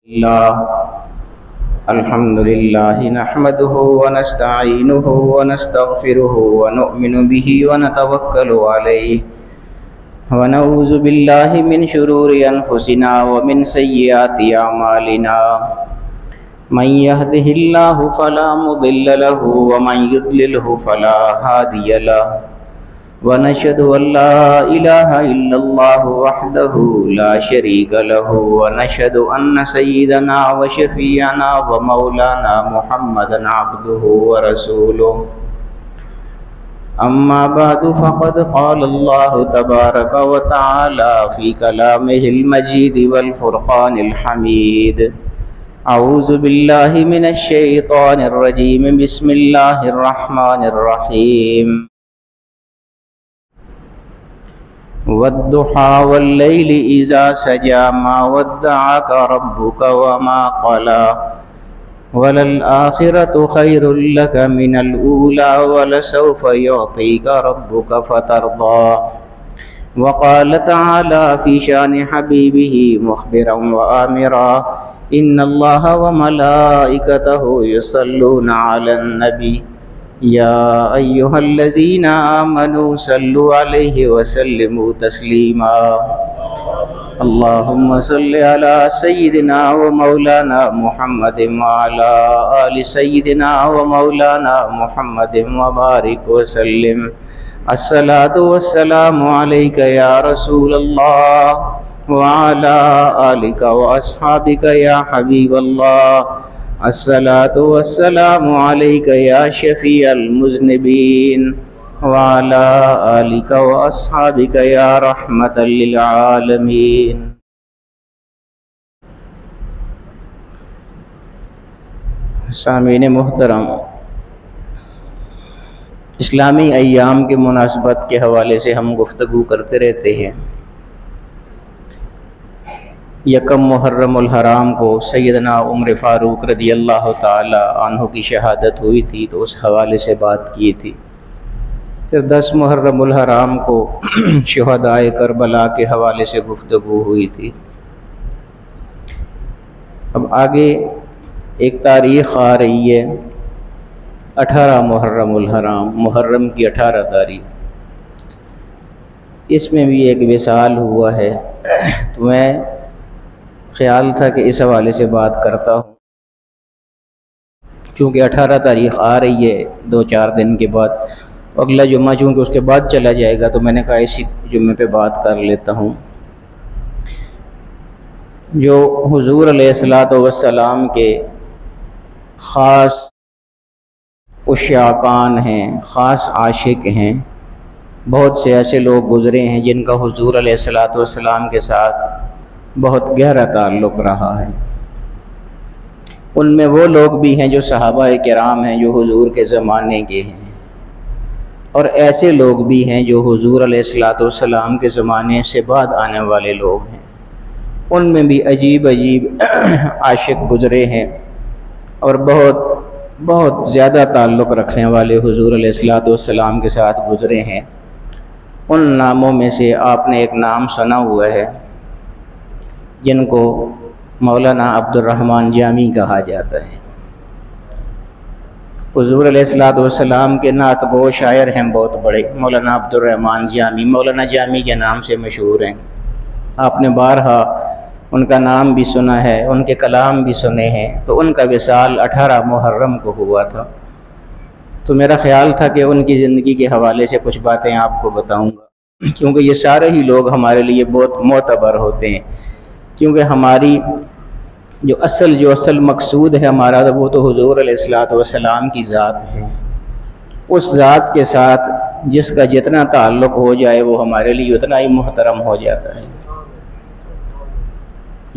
الله الحمد لله نحمده ونستعينه ونستغفره ونؤمن به ونتوكل عليه ونعوذ بالله من شرور أنفسنا ومن سيئات أعمالنا من يهده الله فلا مضل له ومن يضلله فلا هادي له ونشهد أن لا إله إلا الله وحده لا شريك له ونشهد أن سيدنا وشفيعنا ومولانا محمدا عبده ورسوله أما بعد فقد قال الله تبارك وتعالى في كلامه المجيد والفرقان الحميد أعوذ بالله من الشيطان الرجيم بسم الله الرحمن الرحيم والضحى والليل إذا سجى ما ودعك ربك وما قلى وللآخرة خير لك من الأولى ولسوف يعطيك ربك فترضى وقال تعالى في شان حبيبه مخبرا وآمرا إن الله وملائكته يصلون على النبي يا أيها الذين آمنوا صلوا عليه وسلموا تسليما اللهم صل على سيدنا ومولانا محمد وعلى آل سيدنا ومولانا محمد وبارك وسلم الصلاة والسلام عليك يا رسول الله وعلى آلك وأصحابك يا حبيب الله الصلاة والسلام عليك يا شفيع المذنبين وعلى آلك وأصحابك يا رحمة للعالمين سامعین محترم، اسلامی ایام کے مناسبت کے حوالے سے ہم گفتگو کرتے رہتے ہیں۔ یکم محرم الحرام کو سیدنا عمر فاروق رضی اللہ تعالی عنہ کی شہادت ہوئی تھی، تو اس حوالے سے بات کی تھی۔ پھر 10 محرم الحرام کو شہدائے کربلا کے حوالے سے گفتگو ہوئی تھی۔ اب آگے ایک تاریخ آ رہی ہے، 18 محرم الحرام، محرم کی 18 تاریخ۔ اس میں بھی ایک وصال ہوا ہے، تو میں خیال تھا کہ اس حوالے سے بات کرتا ہوں، چونکہ 18 تاریخ آ رہی ہے 2-4 دن کے بعد، اگلا جمعہ چونکہ اس کے بعد چلا جائے گا، تو میں نے کہا اسی جمعے پہ بات کر لیتا ہوں۔ جو حضور علیہ السلام کے خاص عشاقان ہیں، خاص عاشق ہیں، بہت سے ایسے لوگ گزرے ہیں جن کا حضور علیہ السلام کے ساتھ بہت گہرا تعلق رہا ہے۔ ان میں وہ لوگ بھی ہیں جو صحابہ کرام ہیں، جو حضور کے زمانے کے ہیں، اور ایسے لوگ بھی ہیں جو حضور علیہ السلام کے زمانے سے بعد آنے والے لوگ ہیں۔ ان میں بھی عجیب عجیب عاشق گزرے ہیں، اور بہت زیادہ تعلق رکھنے والے حضور علیہ السلام کے ساتھ گزرے ہیں۔ ان ناموں میں سے آپ نے ایک نام سنا ہوا ہے، جن کو مولانا عبد الرحمن جامی کہا جاتا ہے۔ حضور علیہ السلام کے نعت گو شاعر ہیں بہت بڑے، مولانا عبد الرحمن جامی، مولانا جامی کے نام سے مشہور ہیں۔ آپ نے بارہا ان کا نام بھی سنا ہے، ان کے کلام بھی سنے ہیں۔ تو ان کا وصال 18 محرم کو ہوا تھا، تو میرا خیال تھا کہ ان کی زندگی کے حوالے سے کچھ باتیں آپ کو بتاؤں گا، کیونکہ یہ سارے ہی لوگ ہمارے لیے بہت معتبر ہوتے ہیں، کیونکہ ہماری جو اصل مقصود ہے ہمارا، وہ تو حضور علیہ السلام کی ذات ہے۔ اس ذات کے ساتھ جس کا جتنا تعلق ہو جائے وہ ہمارے لیے اتنا ہی محترم ہو جاتا ہے۔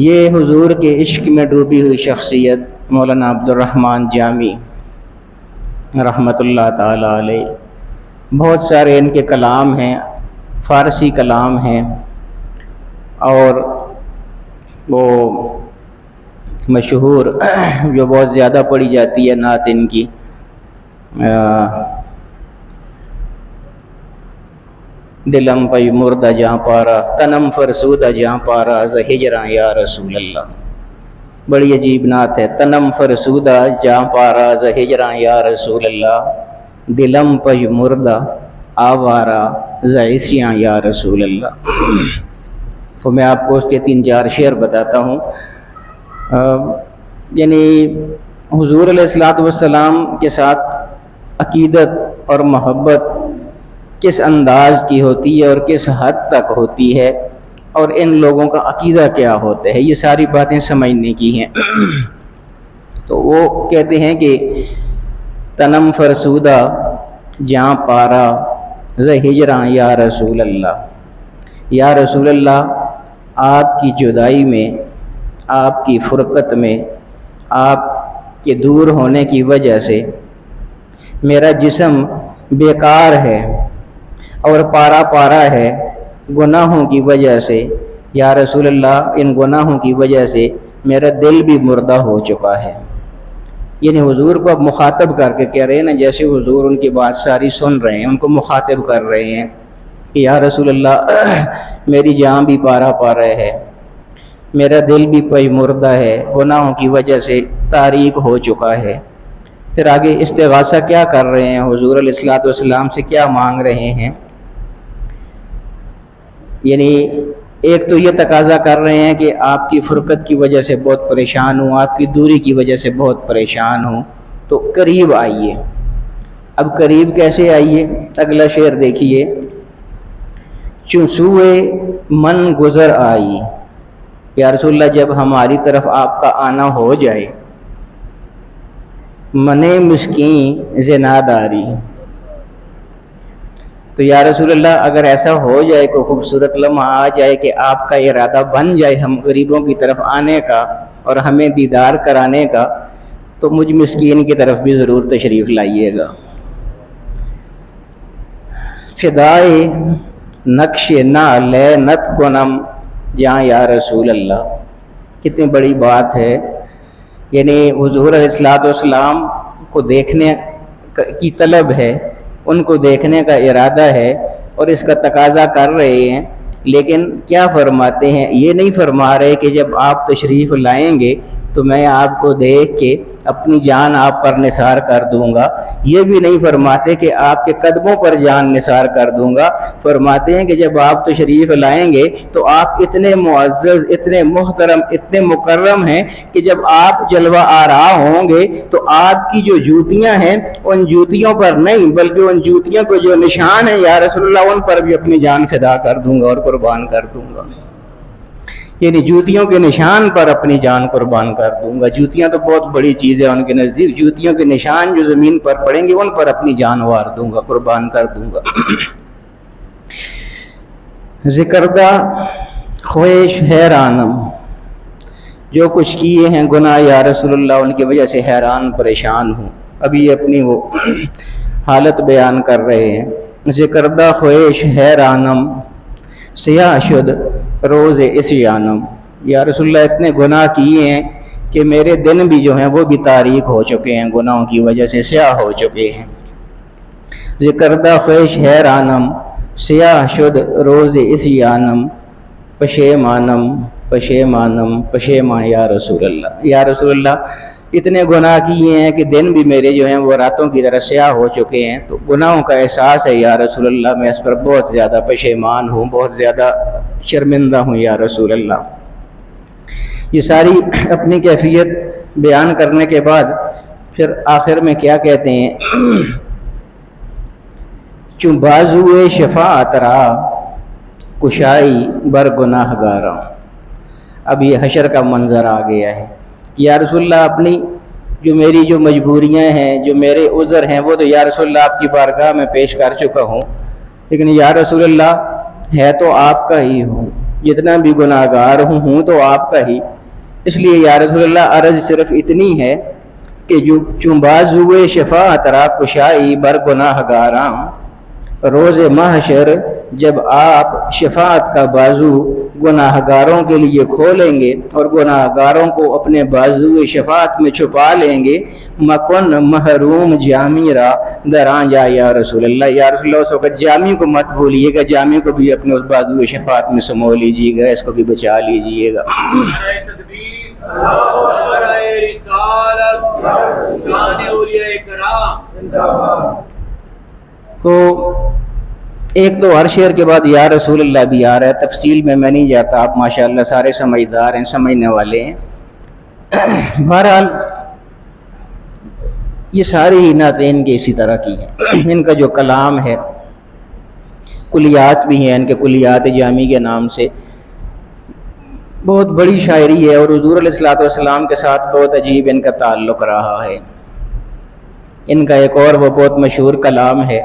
یہ حضور کے عشق میں ڈوبی ہوئی شخصیت مولانا عبد الرحمن جامی رحمۃ اللہ تعالی علیہ، بہت سارے ان کے کلام ہیں، فارسی کلام ہیں، اور وہ مشہور جو بہت زیادہ پڑھی جاتی ہے نعت ان کی، دلم پی مردہ جہاں پارا، تنم فرسودہ جہاں پارا، ز ہجراں یا رسول اللہ۔ بڑی عجیب نعت ہے۔ تنم فرسودہ جاں پارا ز ہجراں یا رسول اللہ، دلم پج مردہ آوارہ ز عصیاں یا رسول اللہ۔ تو میں آپ کو اس کے 3-4 شعر بتاتا ہوں۔ یعنی حضور علیہ السلام کے ساتھ عقیدت اور محبت کس انداز کی ہوتی ہے اور کس حد تک ہوتی ہے، اور ان لوگوں کا عقیدہ کیا ہوتا ہے، یہ ساری باتیں سمجھنے کی ہیں۔ تو وہ کہتے ہیں کہ تنم فرسودہ جاں پارا ز ہجراں یا رسول اللہ، یا رسول اللہ آپ کی جدائی میں، آپ کی فرقت میں، آپ کے دور ہونے کی وجہ سے میرا جسم بیکار ہے اور پارا پارا ہے گناہوں کی وجہ سے۔ یا رسول اللہ ان گناہوں کی وجہ سے میرا دل بھی مردہ ہو چکا ہے۔ یعنی حضور کو اب مخاطب کر کے کہہ رہے ہیں نا، جیسے حضور ان کی بات ساری سن رہے ہیں، ان کو مخاطب کر رہے ہیں کہ یا رسول اللہ میری جان بھی پارا پارا ہے، میرا دل بھی پج مردہ ہے، گناہوں کی وجہ سے تاریک ہو چکا ہے۔ پھر آگے استغاثہ کیا کر رہے ہیں، حضور علیہ السلام سے کیا مانگ رہے ہیں؟ یعنی ایک تو یہ تقاضا کر رہے ہیں کہ آپ کی فرقت کی وجہ سے بہت پریشان ہوں، آپ کی دوری کی وجہ سے بہت پریشان ہوں، تو قریب آئیے۔ اب قریب کیسے آئیے؟ اگلا شعر دیکھیے۔ چوں سوئے من گزر آئی، یا رسول اللہ جب ہماری طرف آپ کا آنا ہو جائے، منے مسکین زناداری، تو یا رسول اللہ اگر ایسا ہو جائے، کوئی خوبصورت لمحہ آ جائے کہ آپ کا ارادہ بن جائے ہم غریبوں کی طرف آنے کا اور ہمیں دیدار کرانے کا، تو مجھ مسکین کی طرف بھی ضرور تشریف لائیے گا۔ فدائے نقش نعلے نت کنم جہاں یا رسول اللہ، کتنی بڑی بات ہے۔ یعنی حضور علیہ السلام کو دیکھنے کی طلب ہے، ان کو دیکھنے کا ارادہ ہے اور اس کا تقاضا کر رہے ہیں، لیکن کیا فرماتے ہیں؟ یہ نہیں فرما رہے کہ جب آپ تشریف لائیں گے تو میں آپ کو دیکھ کے اپنی جان آپ پر نثار کر دوں گا، یہ بھی نہیں فرماتے کہ آپ کے قدموں پر جان نثار کر دوں گا۔ فرماتے ہیں کہ جب آپ تشریف لائیں گے تو آپ اتنے معزز، اتنے محترم، اتنے مکرم ہیں کہ جب آپ جلوہ آرا ہوں گے تو آپ کی جو جوتیاں ہیں ان جوتیوں پر نہیں بلکہ ان جوتیوں کو جو نشان ہیں یا رسول اللہ ان پر بھی اپنی جان فدا کر دوں گا اور قربان کر دوں گا۔ یعنی جوتیوں کے نشان پر اپنی جان قربان کر دوں گا۔ جوتیاں تو بہت بڑی چیز ہے ان کے نزدیک، جوتیوں کے نشان جو زمین پر پڑیں گے ان پر اپنی جان وار دوں گا، قربان کر دوں گا۔ ذکردہ خواہش حیرانم، جو کچھ کیے ہیں گناہ یا رسول اللہ ان کی وجہ سے حیران پریشان ہوں۔ ابھی یہ اپنی وہ حالت بیان کر رہے ہیں۔ ذکردہ خواہش حیرانم سیاہ شد روز اسیانم، یا رسول اللہ اتنے گناہ کیے ہیں کہ میرے دن بھی جو ہیں وہ بھی تاریک ہو چکے ہیں، گناہوں کی وجہ سے سیاہ ہو چکے ہیں۔ ذکردہ خواہش حیرانم سیاہ شد روز اسیانم، پشیمانم پشیمانم پشیمان یا رسول اللہ، یا رسول اللہ اتنے گناہ کیے ہیں کہ دن بھی میرے جو ہیں وہ راتوں کی طرح سیاہ ہو چکے ہیں، تو گناہوں کا احساس ہے یا رسول اللہ، میں اس پر بہت زیادہ پشیمان ہوں، بہت زیادہ شرمندہ ہوں یا رسول اللہ۔ یہ ساری اپنی کیفیت بیان کرنے کے بعد پھر آخر میں کیا کہتے ہیں؟ چوں بازوئے شفاعت را کشائی بر گناہ گاراں، اب یہ حشر کا منظر آ گیا ہے۔ یا رسول اللہ اپنی جو میری جو مجبوریاں ہیں، جو میرے عذر ہیں، وہ تو یا رسول اللہ آپ کی بارگاہ میں پیش کر چکا ہوں، لیکن یا رسول اللہ ہے تو آپ کا ہی ہوں، جتنا بھی گناہ گار ہوں تو آپ کا ہی، اس لیے یا رسول اللہ عرض صرف اتنی ہے کہ جو چوں بازوئے شفاعت را کشائی بر گناہ گاراں، روز محشر جب آپ شفاعت کا بازو گناہ گاروں کے لیے کھولیں گے اور گناہ گاروں کو اپنے بازو شفاعت میں چھپا لیں گے، مکن محروم جامی را دراں جا یا رسول اللہ، یا رسول اللہ اس وقت جامی کو مت بھولیے گا، جامی کو بھی اپنے اس بازو شفاعت میں سمو لیجیے گا، اس کو بھی بچا لیجیے گا۔ تو ایک تو ہر شعر کے بعد یا رسول اللہ بھی آ رہا ہے، تفصیل میں نہیں جاتا، آپ ماشاءاللہ سارے سمجھدار ہیں، سمجھنے والے ہیں۔ بہرحال یہ ساری ہی نعتیں ان کے اسی طرح کی ہیں۔ ان کا جو کلام ہے، کلیات بھی ہیں ان کے، کلیات جامی کے نام سے، بہت بڑی شاعری ہے، اور حضور علیہ الصلوۃ والسلام کے ساتھ بہت عجیب ان کا تعلق رہا ہے۔ ان کا ایک اور وہ بہت مشہور کلام ہے،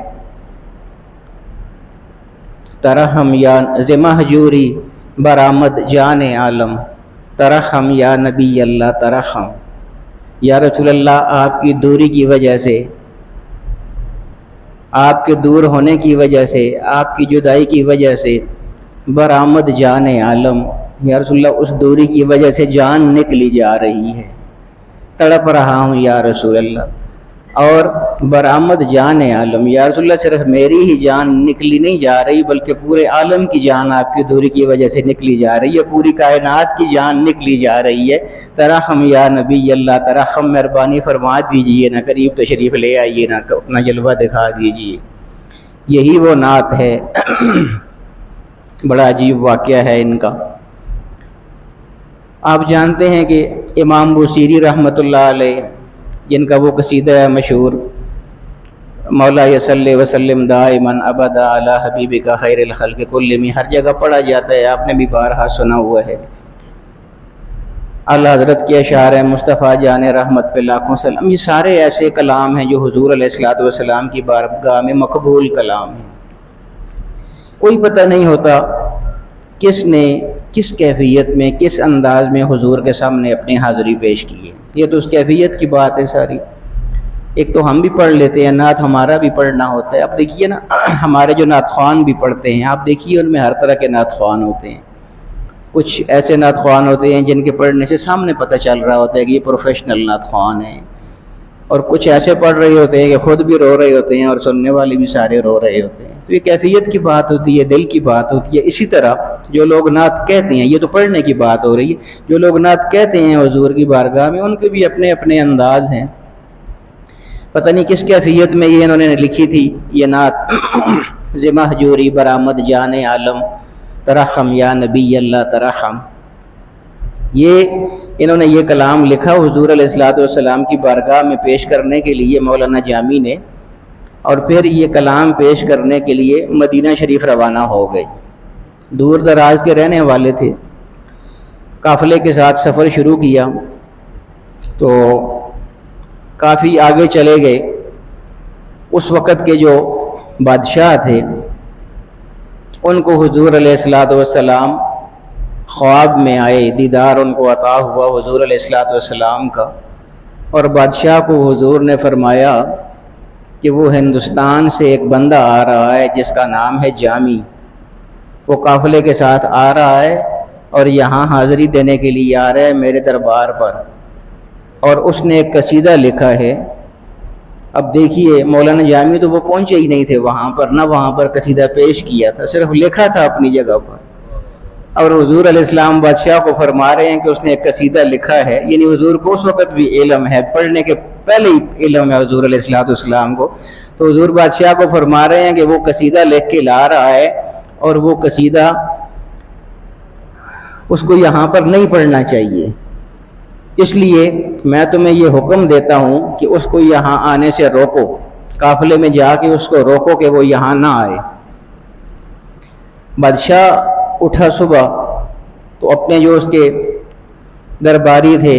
ترحم یا ز مہجوری برآمد جان عالم، ترحم یا نبی اللہ ترحم، یا رسول اللہ آپ کی دوری کی وجہ سے، آپ کے دور ہونے کی وجہ سے، آپ کی جدائی کی وجہ سے، برآمد جان عالم، یا رسول اللہ اس دوری کی وجہ سے جان نکلی جا رہی ہے، تڑپ رہا ہوں یا رسول اللہ۔ اور برآمد جان عالم، یا رسول اللہ صرف میری ہی جان نکلی نہیں جا رہی بلکہ پورے عالم کی جان آپ کی دوری کی وجہ سے نکلی جا رہی ہے، پوری کائنات کی جان نکلی جا رہی ہے۔ ترحم یا نبی اللہ ترحم، مہربانی فرما دیجئے، نہ قریب تشریف لے آئیے، نہ اپنا جلوہ دکھا دیجئے۔ یہی وہ نعت ہے۔ بڑا عجیب واقعہ ہے ان کا۔ آپ جانتے ہیں کہ امام بوصیری رحمۃ اللہ علیہ، جن کا وہ قصیدہ ہے مشہور، مولا صلی وسلم دائما ابدا علی حبیبک خیر الخلق کلہم، ہر جگہ پڑھا جاتا ہے، آپ نے بھی بارہا سنا ہوا ہے۔ اعلیٰ حضرت کے اشعار ہیں، مصطفیٰ جان رحمت پہ لاکھوں سلام، یہ سارے ایسے کلام ہیں جو حضور علیہ الصلوۃ والسلام کی بارگاہ میں مقبول کلام ہیں۔ کوئی پتہ نہیں ہوتا کس نے کس کیفیت میں، کس انداز میں حضور کے سامنے اپنی حاضری پیش کی ہے، یہ تو اس کیفیت کی بات ہے ساری۔ ایک تو ہم بھی پڑھ لیتے ہیں، نعت ہمارا بھی پڑھنا ہوتا ہے۔ اب دیکھیے نا، ہمارے جو نعت خوان بھی پڑھتے ہیں، آپ دیکھیے ان میں ہر طرح کے نعت خوان ہوتے ہیں۔ کچھ ایسے نعت خوان ہوتے ہیں جن کے پڑھنے سے سامنے پتہ چل رہا ہوتا ہے کہ یہ پروفیشنل نعت خوان ہیں، اور کچھ ایسے پڑھ رہے ہوتے ہیں کہ خود بھی رو رہے ہوتے ہیں اور سننے والے بھی سارے رو رہے ہوتے ہیں۔ تو یہ کیفیت کی بات ہوتی ہے، دل کی بات ہوتی ہے۔ اسی طرح جو لوگ نعت کہتے ہیں، یہ تو پڑھنے کی بات ہو رہی ہے، جو لوگ نعت کہتے ہیں حضور کی بارگاہ میں، ان کے بھی اپنے اپنے انداز ہیں۔ پتہ نہیں کس کیفیت میں یہ انہوں نے لکھی تھی یہ نعت، ز مہجوری برآمد جان عالم، ترحم یا نبی اللہ ترحم۔ یہ انہوں نے یہ کلام لکھا حضور علیہ الصلوۃ والسلام کی بارگاہ میں پیش کرنے کے لیے مولانا جامی نے، اور پھر یہ کلام پیش کرنے کے لیے مدینہ شریف روانہ ہو گئے۔ دور دراز کے رہنے والے تھے، قافلے کے ساتھ سفر شروع کیا تو کافی آگے چلے گئے۔ اس وقت کے جو بادشاہ تھے ان کو حضور علیہ الصلوۃ والسلام خواب میں آئے، دیدار ان کو عطا ہوا حضور علیہ الصلوۃ والسلام کا، اور بادشاہ کو حضور نے فرمایا کہ وہ ہندوستان سے ایک بندہ آ رہا ہے جس کا نام ہے جامی، وہ قافلے کے ساتھ آ رہا ہے اور یہاں حاضری دینے کے لیے آ رہا ہے میرے دربار پر، اور اس نے ایک قصیدہ لکھا ہے۔ اب دیکھیے مولانا جامی تو وہ پہنچے ہی نہیں تھے وہاں پر، نہ وہاں پر قصیدہ پیش کیا تھا، صرف لکھا تھا اپنی جگہ پر، اور حضور علیہ السلام بادشاہ کو فرما رہے ہیں کہ اس نے ایک قصیدہ لکھا ہے۔ یعنی حضور کو اس وقت بھی علم ہے، پڑھنے کے پہلے ہی علم ہے حضور علیہ السلام کو، تو حضور بادشاہ کو فرما رہے ہیں کہ وہ قصیدہ لکھ کے لا رہا ہے، اور وہ قصیدہ اس کو یہاں پر نہیں پڑھنا چاہیے، اس لیے میں تمہیں یہ حکم دیتا ہوں کہ اس کو یہاں آنے سے روکو، قافلے میں جا کے اس کو روکو کہ وہ یہاں نہ آئے۔ بادشاہ اٹھا صبح تو اپنے جو اس کے درباری تھے،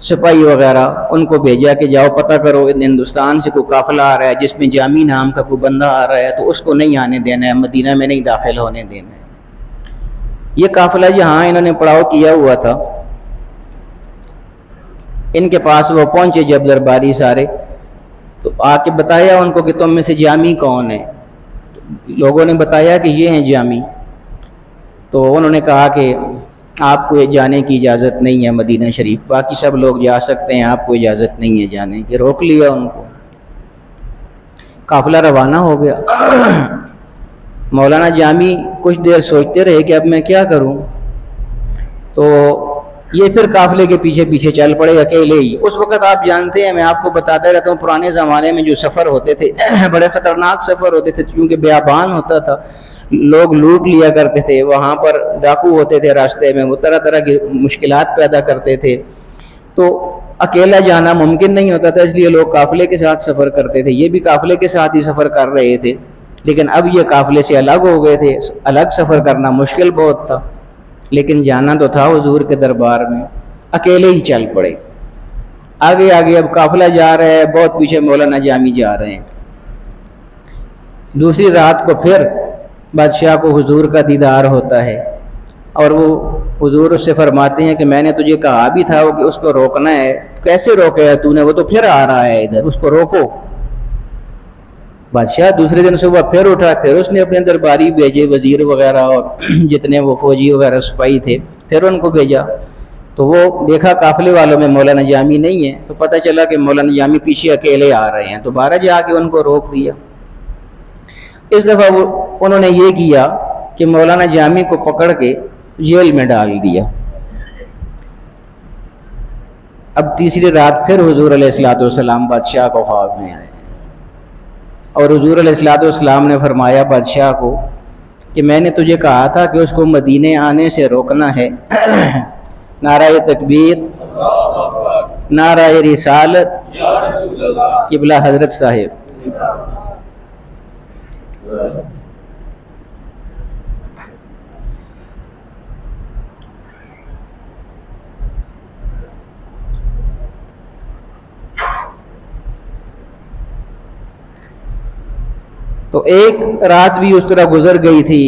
سپاہی وغیرہ، ان کو بھیجا کہ جاؤ پتہ کرو ہندوستان سے کوئی قافلہ آ رہا ہے جس میں جامی نام کا کوئی بندہ آ رہا ہے، تو اس کو نہیں آنے دینا ہے، مدینہ میں نہیں داخل ہونے دینا ہے۔ یہ قافلہ جہاں انہوں نے پڑاؤ کیا ہوا تھا، ان کے پاس وہ پہنچے جب درباری سارے، تو آ کے بتایا ان کو کہ تم میں سے جامی کون ہے؟ لوگوں نے بتایا کہ یہ ہیں جامی، تو انہوں نے کہا کہ آپ کو جانے کی اجازت نہیں ہے مدینہ شریف، باقی سب لوگ جا سکتے ہیں، آپ کو اجازت نہیں ہے جانے کی۔ روک لیا ان کو، قافلہ روانہ ہو گیا۔ مولانا جامی کچھ دیر سوچتے رہے کہ اب میں کیا کروں، تو یہ پھر قافلے کے پیچھے پیچھے چل پڑے اکیلے ہی۔ اس وقت آپ جانتے ہیں، میں آپ کو بتاتا رہتا ہوں، پرانے زمانے میں جو سفر ہوتے تھے بڑے خطرناک سفر ہوتے تھے، کیونکہ بیابان ہوتا تھا، لوگ لوٹ لیا کرتے تھے، وہاں پر ڈاکو ہوتے تھے راستے میں، وہ طرح طرح کی مشکلات پیدا کرتے تھے، تو اکیلا جانا ممکن نہیں ہوتا تھا، اس لیے لوگ قافلے کے ساتھ سفر کرتے تھے۔ یہ بھی قافلے کے ساتھ ہی سفر کر رہے تھے، لیکن اب یہ قافلے سے الگ ہو گئے تھے، الگ سفر کرنا مشکل بہت تھا، لیکن جانا تو تھا حضور کے دربار میں، اکیلے ہی چل پڑے۔ آگے آگے اب قافلہ جا رہا ہے، بہت پیچھے مولانا جامی جا رہے ہیں۔ دوسری رات کو پھر بادشاہ کو حضور کا دیدار ہوتا ہے، اور وہ حضور اس سے فرماتے ہیں کہ میں نے تجھے کہا بھی تھا کہ اس کو روکنا ہے، کیسے روکے ہے تو نے، وہ تو پھر آ رہا ہے ادھر، اس کو روکو۔ بادشاہ دوسرے دن صبح پھر اٹھا، پھر اس نے اپنے درباری بھیجے، وزیر وغیرہ اور جتنے وہ فوجی وغیرہ سپاہی تھے، پھر ان کو بھیجا، تو وہ دیکھا قافلے والوں میں مولانا جامی نہیں ہے، تو پتہ چلا کہ مولانا جامی پیچھے اکیلے آ رہے ہیں، تو بارہ جا کے ان کو روک دیا۔ اس دفعہ انہوں نے یہ کیا کہ مولانا جامی کو پکڑ کے جیل میں ڈال دیا۔ اب تیسری رات پھر حضور علیہ السلام بادشاہ کو خواب میں آئے، اور حضور علیہ السلام نے فرمایا بادشاہ کو کہ میں نے تجھے کہا تھا کہ اس کو مدینے آنے سے روکنا ہے۔ نعرہ تکبیر، نعرہ رسالت، قبلہ حضرت صاحب۔ تو ایک رات بھی اس طرح گزر گئی تھی،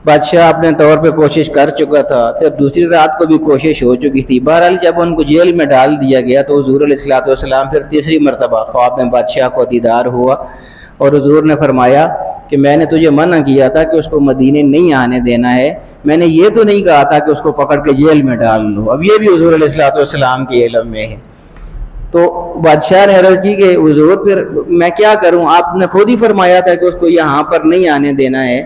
بادشاہ اپنے طور پہ کوشش کر چکا تھا، پھر دوسری رات کو بھی کوشش ہو چکی تھی۔ بہرحال جب ان کو جیل میں ڈال دیا گیا تو حضور علیہ السلام پھر تیسری مرتبہ خواب میں بادشاہ کو دیدار ہوا، اور حضور نے فرمایا کہ میں نے تجھے منع کیا تھا کہ اس کو مدینے نہیں آنے دینا ہے، میں نے یہ تو نہیں کہا تھا کہ اس کو پکڑ کے جیل میں ڈال لو۔ اب یہ بھی حضور علیہ السلام کے علم میں ہے۔ تو بادشاہ نے عرض کی کہ حضور پھر میں کیا کروں، آپ نے خود ہی فرمایا تھا کہ اس کو یہاں پر نہیں آنے دینا ہے،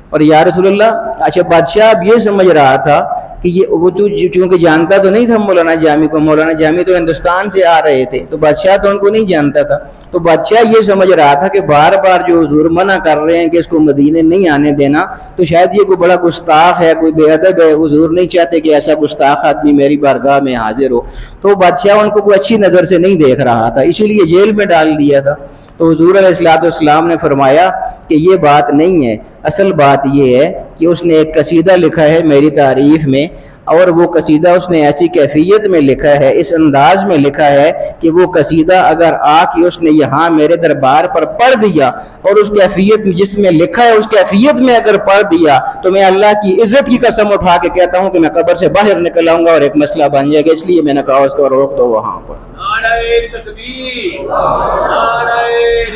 اور یا رسول اللہ، اچھا بادشاہ اب یہ سمجھ رہا تھا کہ یہ وہ تو چونکہ جانتا تو نہیں تھا مولانا جامی کو، مولانا جامی تو ہندوستان سے آ رہے تھے، تو بادشاہ تو ان کو نہیں جانتا تھا، تو بادشاہ یہ سمجھ رہا تھا کہ بار بار جو حضور منع کر رہے ہیں کہ اس کو مدینے نہیں آنے دینا، تو شاید یہ کوئی بڑا گستاخ ہے، کوئی بے ادب ہے، حضور نہیں چاہتے کہ ایسا گستاخ آدمی میری بارگاہ میں حاضر ہو، تو بادشاہ ان کو کوئی اچھی نظر سے نہیں دیکھ رہا تھا، اسی لیے جیل میں ڈال دیا تھا۔ تو حضور علیہ السلام نے فرمایا کہ یہ بات نہیں ہے، اصل بات یہ ہے کہ اس نے ایک قصیدہ لکھا ہے میری تعریف میں، اور وہ قصیدہ اس نے ایسی کیفیت میں لکھا ہے، اس انداز میں لکھا ہے کہ وہ قصیدہ اگر آ کے اس نے یہاں میرے دربار پر پڑھ دیا، اور اس کیفیت میں جس میں لکھا ہے اس کیفیت میں اگر پڑھ دیا، تو میں اللہ کی عزت کی قسم اٹھا کے کہتا ہوں کہ میں قبر سے باہر نکل آؤں گا اور ایک مسئلہ بن جائے گا، اس لیے میں نے کہا اس کو روک دو وہاں پر۔ نعرہ تکبیر، نعرہ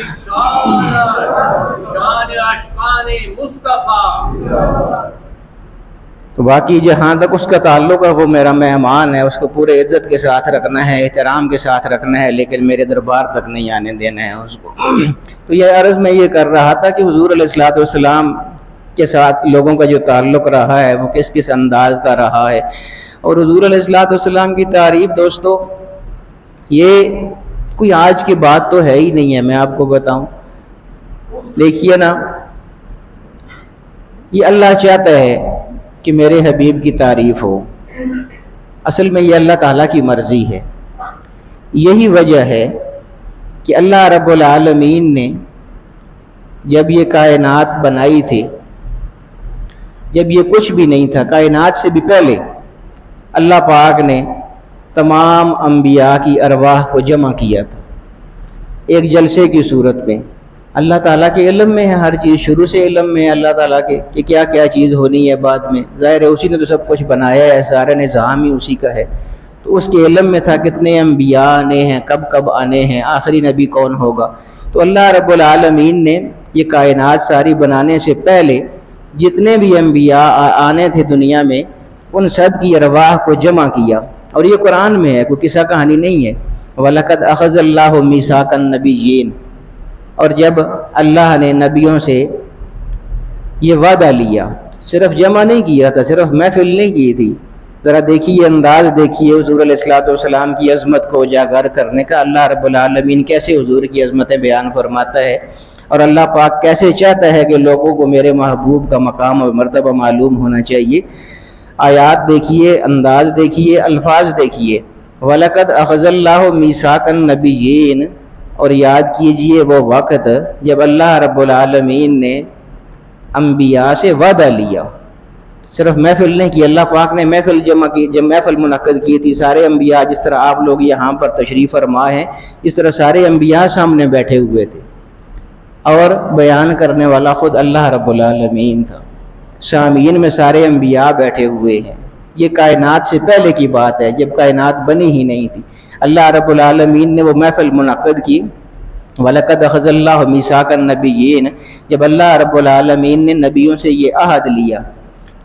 رسالت، شان عاشقان مصطفیٰ۔ تو باقی جہاں تک اس کا تعلق ہے وہ میرا مہمان ہے، اس کو پورے عزت کے ساتھ رکھنا ہے، احترام کے ساتھ رکھنا ہے، لیکن میرے دربار تک نہیں آنے دینا ہے اس کو۔ تو یہ عرض میں یہ کر رہا تھا کہ حضور علیہ السلام کے ساتھ لوگوں کا جو تعلق رہا ہے وہ کس کس انداز کا رہا ہے، اور حضور علیہ السلام کی تعریف دوستو یہ کوئی آج کی بات تو ہے ہی نہیں ہے، میں آپ کو بتاؤں۔ دیکھیے نا، یہ اللہ چاہتا ہے کہ میرے حبیب کی تعریف ہو، اصل میں یہ اللہ تعالیٰ کی مرضی ہے۔ یہی وجہ ہے کہ اللہ رب العالمین نے جب یہ کائنات بنائی تھی، جب یہ کچھ بھی نہیں تھا، کائنات سے بھی پہلے اللہ پاک نے تمام انبیاء کی ارواح کو جمع کیا تھا ایک جلسے کی صورت میں۔ اللہ تعالیٰ کے علم میں ہے ہر چیز، شروع سے علم میں ہے اللہ تعالیٰ کے کہ کیا کیا چیز ہونی ہے بعد میں، ظاہر ہے اسی نے تو سب کچھ بنایا ہے، سارا نظام ہی اسی کا ہے، تو اس کے علم میں تھا کتنے انبیاء آنے ہیں، کب کب آنے ہیں، آخری نبی کون ہوگا۔ تو اللہ رب العالمین نے یہ کائنات ساری بنانے سے پہلے جتنے بھی انبیاء آنے تھے دنیا میں، ان سب کی ارواح کو جمع کیا، اور یہ قرآن میں ہے، کوئی قصہ کہانی نہیں ہے۔ وَلَقَدْ أَخَذَ اللَّهُ مِيثَاقَ النَّبِيِّينَ، اور جب اللہ نے نبیوں سے یہ وعدہ لیا، صرف جمع نہیں کیا تھا، صرف محفل نہیں کی تھی، ذرا دیکھیے انداز دیکھیے حضور علیہ الصلوۃ والسلام کی عظمت کو اجاگر کرنے کا. اللہ رب العالمین کیسے حضور کی عظمتیں بیان فرماتا ہے اور اللہ پاک کیسے چاہتا ہے کہ لوگوں کو میرے محبوب کا مقام اور مرتبہ معلوم ہونا چاہیے. آیات دیکھیے, انداز دیکھیے, الفاظ دیکھیے. وَلَقَدْ أَخَذَ اللَّهُ مِيثَاقَ النَّبِيِّينَ, اور یاد کیجئے وہ وقت جب اللہ رب العالمین نے انبیاء سے وعدہ لیا. صرف محفل نہیں کی, اللہ پاک نے محفل جمع کی, جب محفل منعقد کی تھی سارے انبیاء, جس طرح آپ لوگ یہاں پر تشریف فرما ہیں اس طرح سارے انبیاء سامنے بیٹھے ہوئے تھے اور بیان کرنے والا خود اللہ رب العالمین تھا. سامعین میں سارے انبیاء بیٹھے ہوئے ہیں. یہ کائنات سے پہلے کی بات ہے, جب کائنات بنی ہی نہیں تھی. اللہ رب العالمین نے وہ محفل منعقد کی. وَلَقَدْ أَخَذَ اللَّهُ مِيثَاقَ النَّبِيِّينَ, جب اللہ رب العالمین نے نبیوں سے یہ عہد لیا.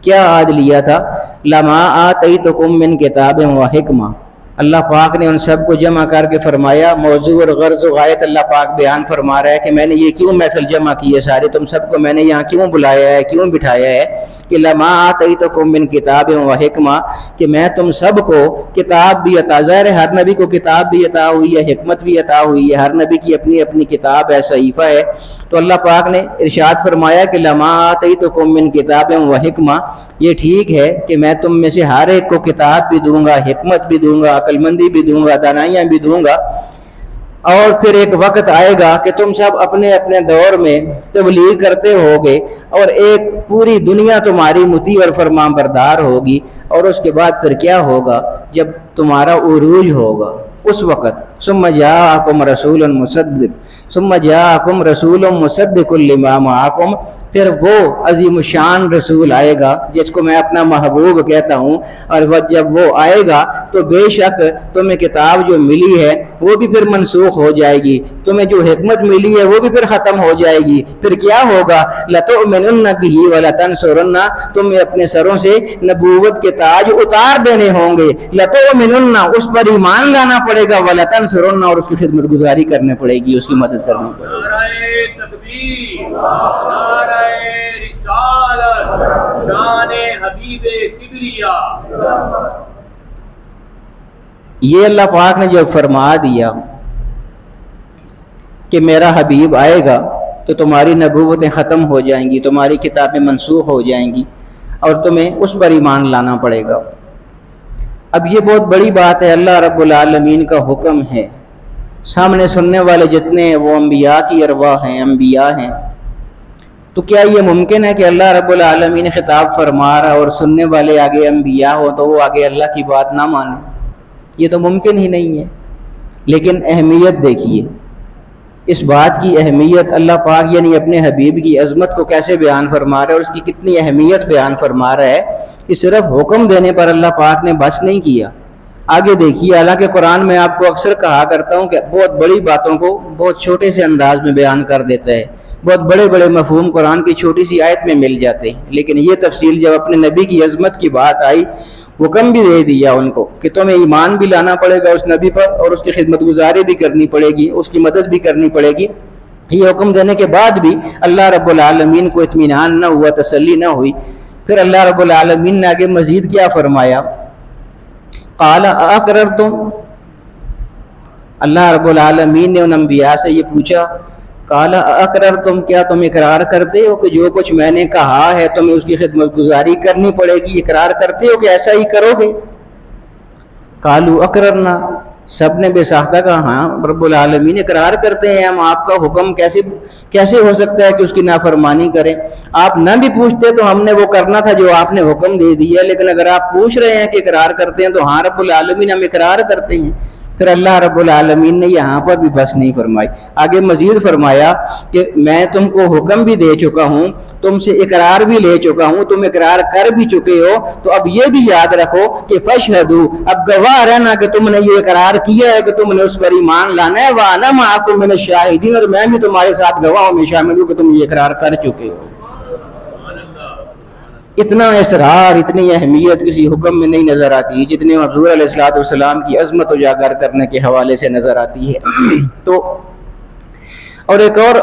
کیا عہد لیا تھا؟ لَمَا آتَيْتُكُم مِّن كِتَابٍ وَحِكْمَةٍ, اللہ پاک نے ان سب کو جمع کر کے فرمایا. موضوع اور غرض و غایت اللہ پاک بیان فرما رہا ہے کہ میں نے یہ کیوں محفل جمع کی ہے سارے, تم سب کو میں نے یہاں کیوں بلایا ہے, کیوں بٹھایا ہے, کہ لَمَا آتَيْتُكُم مِّن كِتَابٍ وَحِكْمَةٍ, کہ میں تم سب کو کتاب بھی عطا, ظاہر ہے ہر نبی کو کتاب بھی عطا ہوئی ہے, حکمت بھی عطا ہوئی ہے, ہر نبی کی اپنی اپنی کتاب ہے, صحیفہ ہے. تو اللہ پاک نے ارشاد فرمایا کہ لَمَا آتَيْتُكُم مِّن كِتَابٍ وَحِكْمَةٍ, یہ ٹھیک ہے کہ میں تم میں سے ہر ایک کو کتاب بھی دوں گا, حکمت بھی دوں گا, عقل مندی بھی دوں گا, دانائیاں بھی دوں گا. اور پھر ایک وقت آئے گا کہ تم سب اپنے اپنے دور میں تبلیغ کرتے ہوگے اور ایک پوری دنیا تمہاری مطیع اور فرمان بردار ہوگی. اور اس کے بعد پھر کیا ہوگا؟ جب تمہارا عروج ہوگا اس وقت ثم جاءکم رسول مصدق, ثم جاءکم رسول مصدق لما معکم, پھر وہ عظیم الشان رسول آئے گا جس کو میں اپنا محبوب کہتا ہوں. اور جب وہ آئے گا تو بے شک تمہیں کتاب جو ملی ہے وہ بھی پھر منسوخ ہو جائے گی, تمہیں جو حکمت ملی ہے وہ بھی پھر ختم ہو جائے گی. پھر کیا ہوگا؟ لَتُؤْمِنُنَّ بِهِ وَلَتَنْصُرُنَّ, تمہیں اپنے سروں سے نبوت کے تاج اتار دینے ہوں گے. لَتُؤْمِنُنَّ, اس پر ایمان لانا پڑے گا, وَلَتَنْصُرُنَّ, اور اس کی خدمت گزاری کرنے پڑے گی, اس کی مدد کرنی پڑے گی. نعرہ تکبیر, نعرہ رسالت, شان حبیب کبریا. یہ اللہ پاک نے جب فرما دیا کہ میرا حبیب آئے گا تو تمہاری نبوتیں ختم ہو جائیں گی, تمہاری کتابیں منسوخ ہو جائیں گی اور تمہیں اس پر ایمان لانا پڑے گا. اب یہ بہت بڑی بات ہے, اللہ رب العالمین کا حکم ہے. سامنے سننے والے جتنے ہیں وہ انبیاء کی ارواح ہیں, انبیاء ہیں. تو کیا یہ ممکن ہے کہ اللہ رب العالمین خطاب فرما رہا اور سننے والے آگے انبیاء ہو تو وہ آگے اللہ کی بات نہ مانے؟ یہ تو ممکن ہی نہیں ہے. لیکن اہمیت دیکھیے, اس بات کی اہمیت اللہ پاک یعنی اپنے حبیب کی عظمت کو کیسے بیان فرما رہا ہے اور اس کی کتنی اہمیت بیان فرما رہا ہے کہ صرف حکم دینے پر اللہ پاک نے بس نہیں کیا. آگے دیکھیے, حالانکہ قرآن میں آپ کو اکثر کہا کرتا ہوں کہ بہت بڑی باتوں کو بہت چھوٹے سے انداز میں بیان کر دیتا ہے, بہت بڑے بڑے مفہوم قرآن کی چھوٹی سی آیت میں مل جاتے ہیں. لیکن یہ تفصیل جب اپنے نبی کی عظمت کی بات آئی, حکم بھی دے دیا ان کو کہ تمہیں ایمان بھی لانا پڑے گا اس نبی پر اور اس کی خدمت گزاری بھی کرنی پڑے گی, اس کی مدد بھی کرنی پڑے گی. یہ حکم دینے کے بعد بھی اللہ رب العالمین کو اطمینان نہ ہوا, تسلی نہ ہوئی. پھر اللہ رب العالمین نے آگے مزید کیا فرمایا؟ قال اقررتم, اللہ رب العالمین نے ان انبیاء سے یہ پوچھا, قال اقررتم, کیا تم اقرار کرتے ہو کہ جو کچھ میں نے کہا ہے تمہیں اس کی خدمت گزاری کرنی پڑے گی؟ اقرار کرتے ہو کہ ایسا ہی کرو گے؟ قالوا اقررنا, سب نے بے ساختہ کہا ہاں رب العالمین اقرار کرتے ہیں ہم, آپ کا حکم کیسے ہو سکتا ہے کہ اس کی نافرمانی کریں؟ آپ نہ بھی پوچھتے تو ہم نے وہ کرنا تھا جو آپ نے حکم دے دیا, لیکن اگر آپ پوچھ رہے ہیں کہ اقرار کرتے ہیں تو ہاں رب العالمین ہم اقرار کرتے ہیں. پھر اللہ رب العالمین نے یہاں پر بھی بس نہیں فرمائی, آگے مزید فرمایا کہ میں تم کو حکم بھی دے چکا ہوں, تم سے اقرار بھی لے چکا ہوں, تم اقرار کر بھی چکے ہو, تو اب یہ بھی یاد رکھو کہ فاشہدوا, اب گواہ رہنا کہ تم نے یہ اقرار کیا ہے کہ تم نے اس پر ایمان لانا ہے. وانا معکم من الشاہدین, اور میں بھی تمہارے ساتھ گواہوں میں شامل ہوں کہ تم یہ اقرار کر چکے ہو. اتنا اصرار, اتنی اہمیت کسی حکم میں نہیں نظر آتی جتنے حضور علیہ الصلوۃ والسلام کی عظمت اجاگر کرنے کے حوالے سے نظر آتی ہے. تو اور ایک اور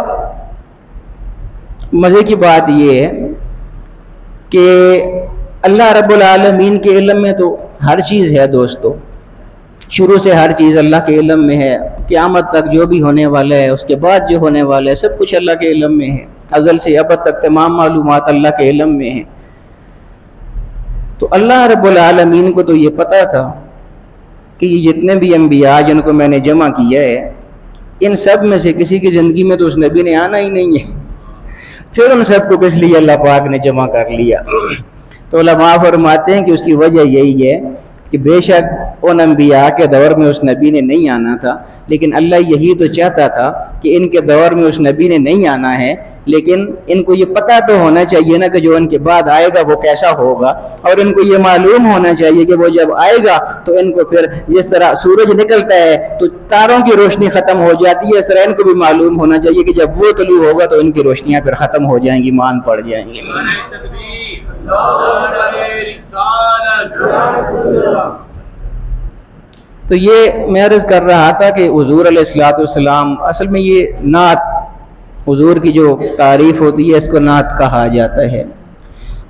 مزے کی بات یہ ہے کہ اللہ رب العالمین کے علم میں تو ہر چیز ہے دوستو، شروع سے ہر چیز اللہ کے علم میں ہے، قیامت تک جو بھی ہونے والا ہے، اس کے بعد جو ہونے والا ہے، سب کچھ اللہ کے علم میں ہے، ازل سے ابد تک تمام معلومات اللہ کے علم میں ہیں۔ تو اللہ رب العالمین کو تو یہ پتہ تھا کہ یہ جتنے بھی انبیاء جن کو میں نے جمع کیا ہے، ان سب میں سے کسی کی زندگی میں تو اس نبی نے آنا ہی نہیں ہے، پھر ان سب کو کس لیے اللہ پاک نے جمع کر لیا؟ تو علماء فرماتے ہیں کہ اس کی وجہ یہی ہے کہ بے شک ان انبیاء کے دور میں اس نبی نے نہیں آنا تھا، لیکن اللہ یہی تو چاہتا تھا کہ ان کے دور میں اس نبی نے نہیں آنا ہے، لیکن ان کو یہ پتہ تو ہونا چاہیے نا کہ جو ان کے بعد آئے گا وہ کیسا ہوگا، اور ان کو یہ معلوم ہونا چاہیے کہ وہ جب آئے گا تو ان کو پھر جس طرح سورج نکلتا ہے تو تاروں کی روشنی ختم ہو جاتی ہے، اس طرح ان کو بھی معلوم ہونا چاہیے کہ جب وہ طلوع ہوگا تو ان کی روشنیاں پھر ختم ہو جائیں گی، مان پڑ جائیں گی۔ تو یہ میں عرض کر رہا تھا کہ حضور علیہ الصلوۃ والسلام، اصل میں یہ نعت حضور کی جو تعریف ہوتی ہے اس کو نعت کہا جاتا ہے۔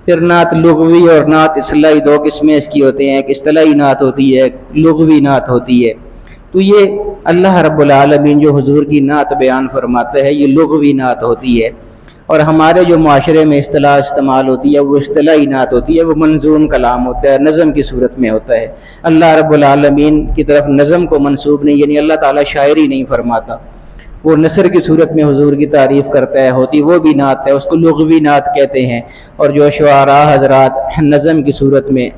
پھر نعت لغوی اور نعت اصطلاحی دو قسمیں اس کی ہوتے ہیں، ایک اصطلاحی نعت ہوتی ہے، ایک لغوی نعت ہوتی ہے۔ تو یہ اللہ رب العالمین جو حضور کی نعت بیان فرماتا ہے یہ لغوی نعت ہوتی ہے، اور ہمارے جو معاشرے میں اصطلاح استعمال ہوتی ہے وہ اصطلاحی نعت ہوتی ہے، وہ منظوم کلام ہوتا ہے، نظم کی صورت میں ہوتا ہے۔ اللہ رب العالمین کی طرف نظم کو منسوب نہیں، یعنی اللہ تعالیٰ شاعری نہیں فرماتا، وہ نثر کی صورت میں حضور کی تعریف کرتا ہے، ہوتی وہ بھی نعت ہے، اس کو لغوی نعت کہتے ہیں۔ اور جو شعراء حضرات نظم کی صورت میں،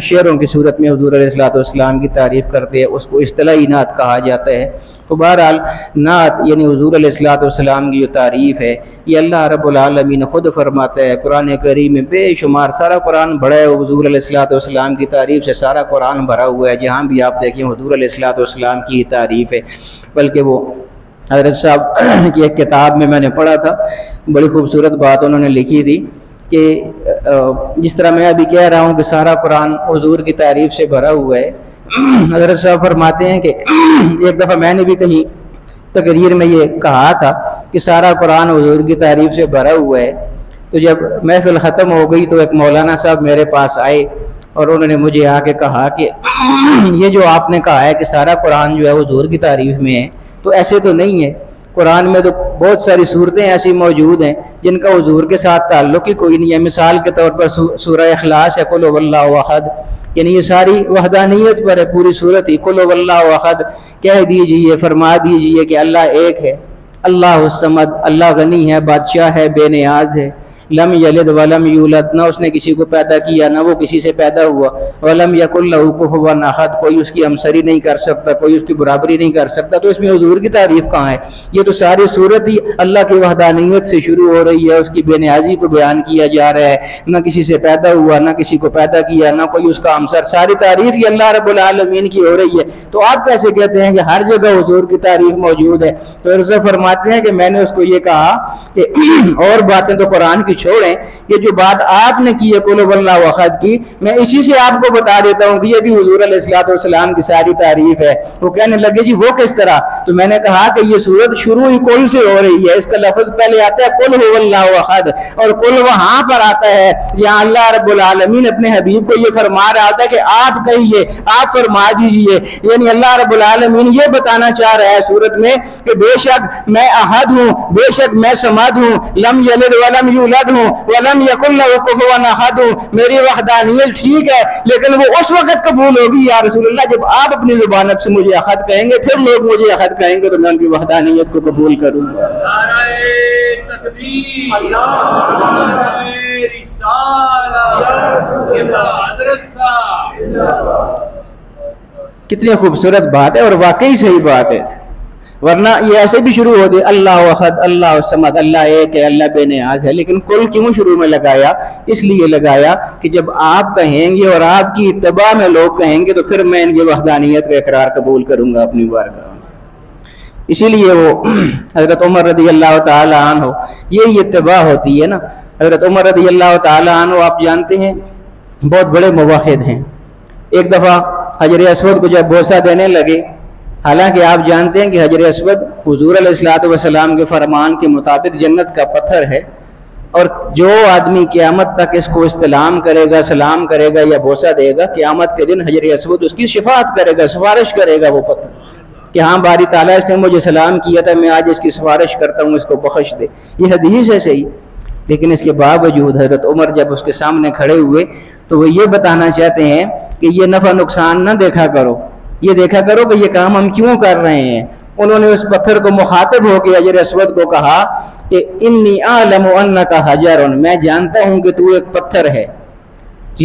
شعروں کی صورت میں حضور علیہ السلام کی تعریف کرتے ہیں، اس کو اصطلاحی نعت کہا جاتا ہے۔ تو بہرحال نعت یعنی حضور علیہ السلام کی جو تعریف ہے یہ اللہ رب العالمین خود فرماتا ہے قرآن کریم میں، بے شمار سارا قرآن بھرا ہے حضور علیہ السلام کی تعریف سے، سارا قرآن بھرا ہوا ہے، جہاں بھی آپ دیکھیں حضور علیہ السلام کی تعریف ہے۔ بلکہ وہ حضرت صاحب کی ایک کتاب میں نے پڑھا تھا، بڑی خوبصورت بات انہوں نے لکھی تھی کہ جس طرح میں ابھی کہہ رہا ہوں کہ سارا قرآن حضور کی تعریف سے بھرا ہوا ہے، حضرت صاحب فرماتے ہیں کہ ایک دفعہ میں نے بھی کہیں تقریر میں یہ کہا تھا کہ سارا قرآن حضور کی تعریف سے بھرا ہوا ہے۔ تو جب محفل ختم ہو گئی تو ایک مولانا صاحب میرے پاس آئے اور انہوں نے مجھے آ کے کہا کہ یہ جو آپ نے کہا ہے کہ سارا قرآن جو ہے حضور کی تعریف میں ہے، تو ایسے تو نہیں ہے، قرآن میں تو بہت ساری صورتیں ایسی موجود ہیں جن کا حضور کے ساتھ تعلق ہی کوئی نہیں ہے۔ مثال کے طور پر سورہ اخلاص ہے، قل هو اللہ احد، یعنی یہ ساری وحدانیت پر ہے پوری صورت ہی، قل هو اللہ احد، کہہ دیجئے، فرما دیجئے کہ اللہ ایک ہے، اللہ الصمد، اللہ غنی ہے، بادشاہ ہے، بے نیاز ہے، لم یلد ولم یولد، نہ اس نے کسی کو پیدا کیا نہ وہ کسی سے پیدا ہوا، ولم یکن لہ کفوا احد، کوئی اس کی ہمسری نہیں کر سکتا، کوئی اس کی برابری نہیں کر سکتا۔ تو اس میں حضور کی تعریف کہاں ہے؟ یہ تو ساری صورت ہی اللہ کی وحدانیت سے شروع ہو رہی ہے، اس کی بے نیازی کو بیان کیا جا رہا ہے، نہ کسی سے پیدا ہوا نہ کسی کو پیدا کیا نہ کوئی اس کا ہمسر، ساری تعریف ہی اللہ رب العالمین کی ہو رہی ہے۔ تو آپ کیسے کہتے ہیں کہ ہر جگہ حضور کی تعریف موجود ہے؟ تو ارشاد فرماتے ہیں کہ میں نے اس کو یہ کہا کہ اور باتیں تو قرآن کی چھوڑیں، یہ جو بات آپ نے کی ہے قل هو اللہ احد کی، میں اسی سے آپ کو بتا دیتا ہوں کہ یہ بھی حضور علیہ السلام کی ساری تعریف ہے۔ وہ کہنے لگے جی وہ کس طرح؟ تو میں نے کہا کہ یہ صورت شروع ہی قل سے ہو رہی ہے، اس کا لفظ پہلے آتا ہے قل هو اللہ احد، اور قل وہاں پر آتا ہے جہاں اللہ رب العالمین اپنے حبیب کو یہ فرما رہا ہوتا ہے کہ آپ کہیے، آپ فرما دیجئے، یعنی اللہ رب العالمین یہ بتانا چاہ رہا ہے صورت میں کہ بے شک میں احد ہوں، بے شک میں صمد ہوں، لم یلد ولم یولد ہوں، ولم یکن لہ کفوا احد ہوں، میری وحدانیت ٹھیک ہے لیکن وہ اس وقت قبول ہوگی یا رسول اللہ جب آپ اپنی زبان سے مجھے احد کہیں گے، پھر لوگ مجھے احد کہیں گے تو میں ان کی وحدانیت کو قبول کروں گا۔ نعرہ تکبیر، نعرہ رسالت، حضرت صاحب، کتنی خوبصورت بات ہے اور واقعی صحیح بات ہے، ورنہ یہ ایسے بھی شروع ہوتے اللہ احد، اللہ الصمد، اللہ ایک ہے، اللہ بے نیاز ہے، لیکن کل کیوں شروع میں لگایا؟ اس لیے لگایا کہ جب آپ کہیں گے اور آپ کی اتباع میں لوگ کہیں گے تو پھر میں ان کی وحدانیت کا اقرار قبول کروں گا اپنی بارگاہ میں۔ اسی لیے وہ حضرت عمر رضی اللہ تعالی عنہ، یہی اتباع ہوتی ہے نا۔ حضرت عمر رضی اللہ تعالی عنہ آپ جانتے ہیں بہت بڑے موحد ہیں۔ ایک دفعہ حجر اسود کو جب بوسہ دینے لگے، حالانکہ آپ جانتے ہیں کہ حجر اسود حضور علیہ السلام کے فرمان کے مطابق جنت کا پتھر ہے، اور جو آدمی قیامت تک اس کو استلام کرے گا، سلام کرے گا یا بوسہ دے گا، قیامت کے دن حجر اسود اس کی شفاعت کرے گا، سفارش کرے گا وہ پتھر کہ ہاں باری تعالیٰ اس نے مجھے سلام کیا تھا، میں آج اس کی سفارش کرتا ہوں، اس کو بخش دے۔ یہ حدیث ہے صحیح، لیکن اس کے باوجود حضرت عمر جب اس کے سامنے کھڑے ہوئے تو وہ یہ بتانا چاہتے ہیں کہ یہ نفع نقصان نہ دیکھا کرو، یہ دیکھا کرو کہ یہ کام ہم کیوں کر رہے ہیں۔ انہوں نے اس پتھر کو مخاطب ہو کے حجر اسود کو کہا کہ انی اعلم انک حجر، میں جانتا ہوں کہ تو ایک پتھر ہے،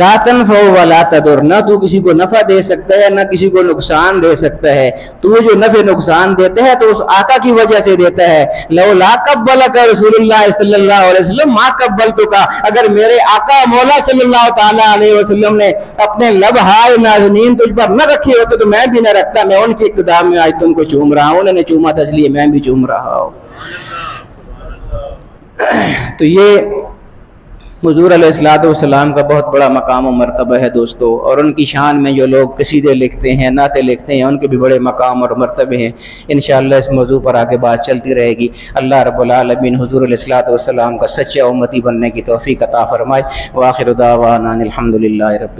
لا تنفع ولا تضر، نہ تو کسی کو نفع دے سکتا ہے نہ کسی کو نقصان دے سکتا ہے، تو جو نفع نقصان دیتا ہے تو اس آقا کی وجہ سے دیتا ہے۔ لولا قبلک رسول اللہ صلی اللہ علیہ وسلم ما قبلتک، اگر میرے آقا مولا صلی اللہ تعالیٰ علیہ وسلم نے اپنے لب ہائے نازنین تجھ پر نہ رکھے ہوتے تو میں بھی نہ رکھتا، میں ان کی اقتداء میں آج تم کو چوم رہا ہوں، انہوں نے چوما تھا اس لیے میں بھی چوم رہا ہوں۔ تو یہ حضور علیہ السلام کا بہت بڑا مقام و مرتبہ ہے دوستو، اور ان کی شان میں جو لوگ قصیدے لکھتے ہیں، نعتیں لکھتے ہیں، ان کے بھی بڑے مقام اور مرتبے ہیں۔ انشاءاللہ اس موضوع پر آگے بات چلتی رہے گی۔ اللہ رب العالمین حضور علیہ السلام کا سچا امتی بننے کی توفیق عطا فرمائے۔ وآخر دعوانا الحمدللہ رب